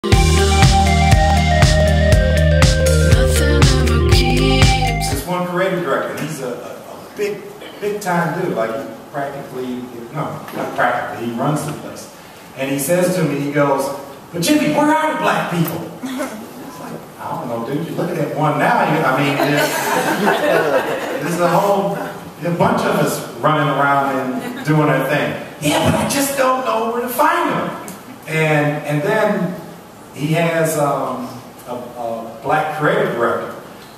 There's one creative director, and he's a big time dude. Like, he practically, no, not practically, he runs the place. And he says to me, he goes, "But Jimmy, where are the black people?" It's like, I don't know, dude. You look at that one now. I mean, there's a bunch of us running around and doing our thing. Yeah, but I just don't know where to find them. And then he has a black creative director.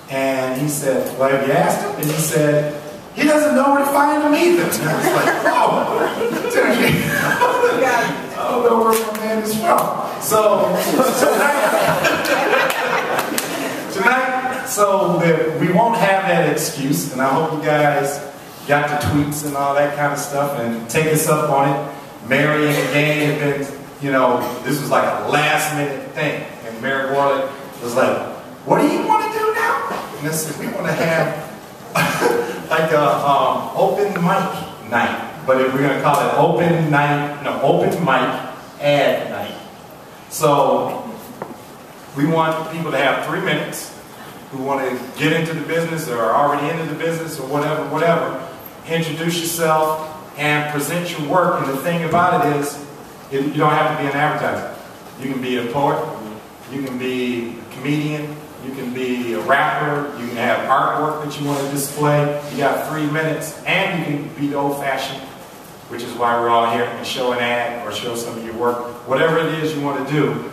And he said, "Well, have you asked him?" And he said, "He doesn't know where to find them either." And I was like, "Oh, I don't know where my man is from." So tonight, so that we won't have that excuse, and I hope you guys got the tweets and all that kind of stuff and take us up on it. Mary and the gang have been, you know, this was like a last minute thing, and Mary Warlick was like, "What do you want to do now?" And I said, "We want to have like a open mic night, but if we're going to call it open mic ad night." So we want people to have 3 minutes who want to get into the business or are already into the business or whatever. Introduce yourself and present your work. And the thing about it is, you don't have to be an advertiser. You can be a poet, you can be a comedian, you can be a rapper, you can have artwork that you want to display. You got 3 minutes, and you can be old-fashioned, which is why we're all here, and show an ad or show some of your work. Whatever it is you want to do,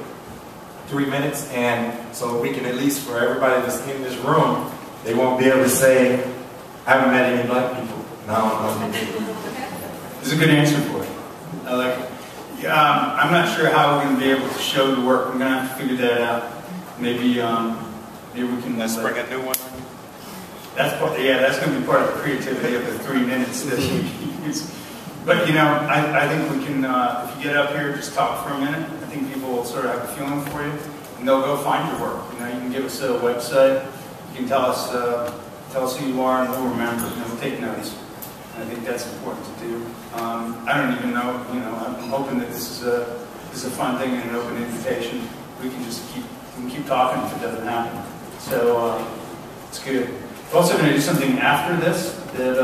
3 minutes, and so we can, at least for everybody that's in this room, they won't be able to say, "I haven't met any black people." No. It's a good answer for it. I like it. I'm not sure how we're going to be able to show the work. We're going to have to figure that out. Maybe we can. Let's bring a new one. That's part. Yeah, that's going to be part of the creativity of the 3 minutes that we use. But you know, I think we can. If you get up here, just talk for a minute. I think people will sort of have a feeling for you, and they'll go find your work. You know, you can give us a website. You can tell us who you are, and we'll remember. And we'll take notes. I think that's important to do. I don't even know, you know, I'm hoping that this is a fun thing and an open invitation. We can just keep talking if it doesn't happen. So it's good. We're also going to do something after this that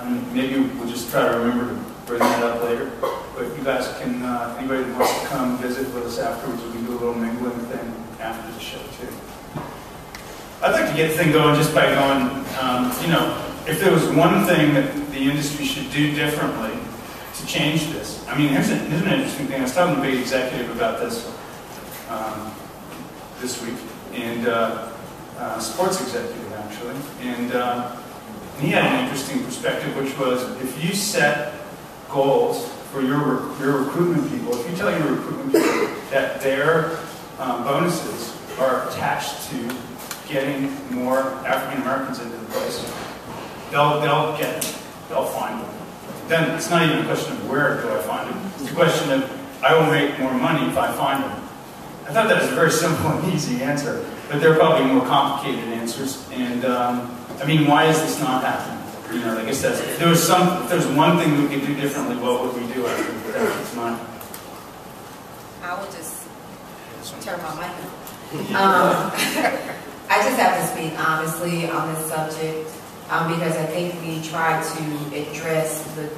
and maybe we'll just try to remember to bring that up later. But you guys can, anybody that wants to come visit with us afterwards, we can do a little mingling thing after the show too. I'd like to get the thing going just by going, you know, if there was one thing that the industry should do differently to change this. I mean, here's an interesting thing. I was talking to a big executive about this this week, and sports executive actually, and he had an interesting perspective, which was if you set goals for your recruitment people, if you tell your recruitment people that their bonuses are attached to getting more African Americans into the place, they'll get them. They'll find them. Then it's not even a question of where do I find them. It's a question of I will make more money if I find them. I thought that was a very simple and easy answer, but there are probably more complicated answers. And I mean, why is this not happening? You know, like I said, if there's one thing we could do differently, what would we do? It's not. I would just turn my mic on. I just have to speak honestly on this subject. Because I think we try to address the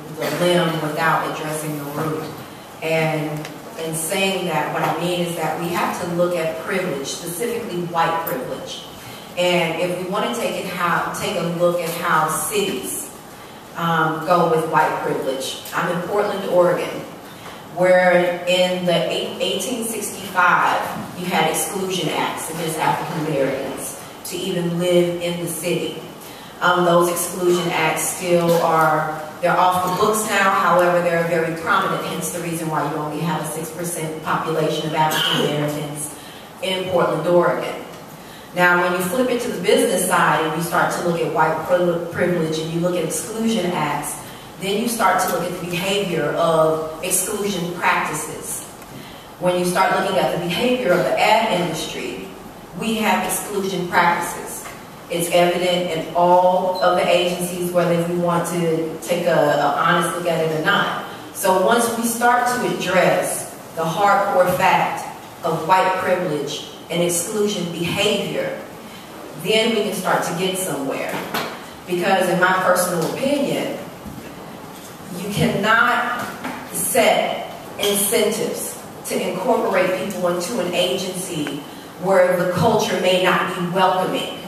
limb without addressing the root. And in saying that, what I mean is that we have to look at privilege, specifically white privilege. And if we want to take a look at how cities go with white privilege. I'm in Portland, Oregon, where in the 1865 you had exclusion acts against African Americans to even live in the city. Those exclusion acts still they're off the books now, however, they're very prominent, hence the reason why you only have a 6% population of African Americans in Portland, Oregon. Now, when you flip it to the business side and you start to look at white privilege and you look at exclusion acts, then you start to look at the behavior of exclusion practices. When you start looking at the behavior of the ad industry, we have exclusion practices. It's evident in all of the agencies, whether we want to take an honest look at it or not. So once we start to address the hardcore fact of white privilege and exclusion behavior, then we can start to get somewhere. Because in my personal opinion, you cannot set incentives to incorporate people into an agency where the culture may not be welcoming.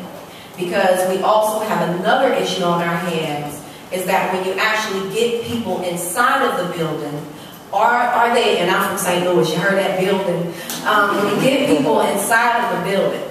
Because we also have another issue on our hands, is that when you actually get people inside of the building, are they, and I'm from St. Louis, you heard that building, when you get people inside of the building,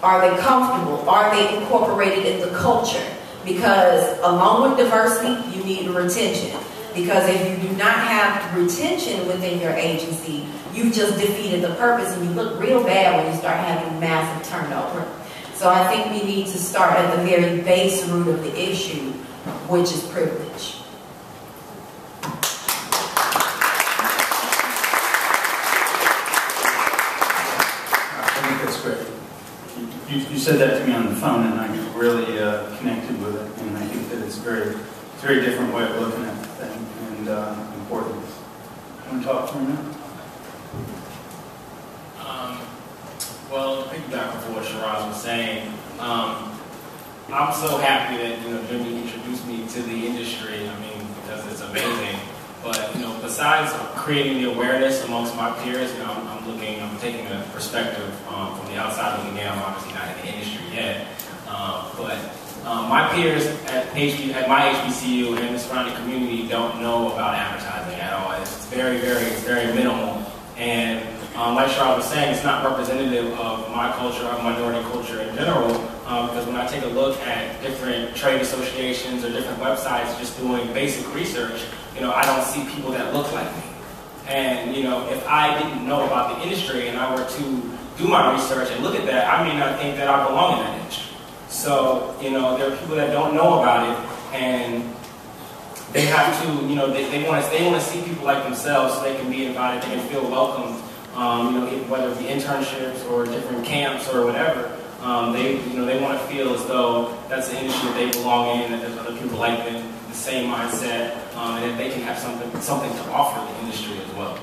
are they comfortable? Are they incorporated in the culture? Because along with diversity, you need retention. Because if you do not have retention within your agency, you've just defeated the purpose, and you look real bad when you start having massive turnover. So I think we need to start at the very base root of the issue, which is privilege. I think that's great. You said that to me on the phone, and I really connected with it. And I think that it's a very different way of looking at the thing, and important. You want to talk for a minute? Well, to piggyback off what Cheeraz was saying, I'm so happy that Jimmy introduced me to the industry. I mean, because it's amazing. But besides creating the awareness amongst my peers, I'm taking a perspective from the outside looking in. I'm obviously not in the industry yet, but my peers at my HBCU and the surrounding community don't know about advertising at all. It's very minimal. And like Cheeraz was saying, it's not representative of my culture, of minority culture in general, because when I take a look at different trade associations or different websites just doing basic research, I don't see people that look like me. And, if I didn't know about the industry and I were to do my research and look at that, I may not think that I belong in that industry. So, there are people that don't know about it, and they have to, they want to see people like themselves so they can be invited, they can feel welcomed, whether it be internships or different camps or whatever. They want to feel as though that's the industry that they belong in, that there's other people like them, the same mindset, and that they can have something to offer the industry as well.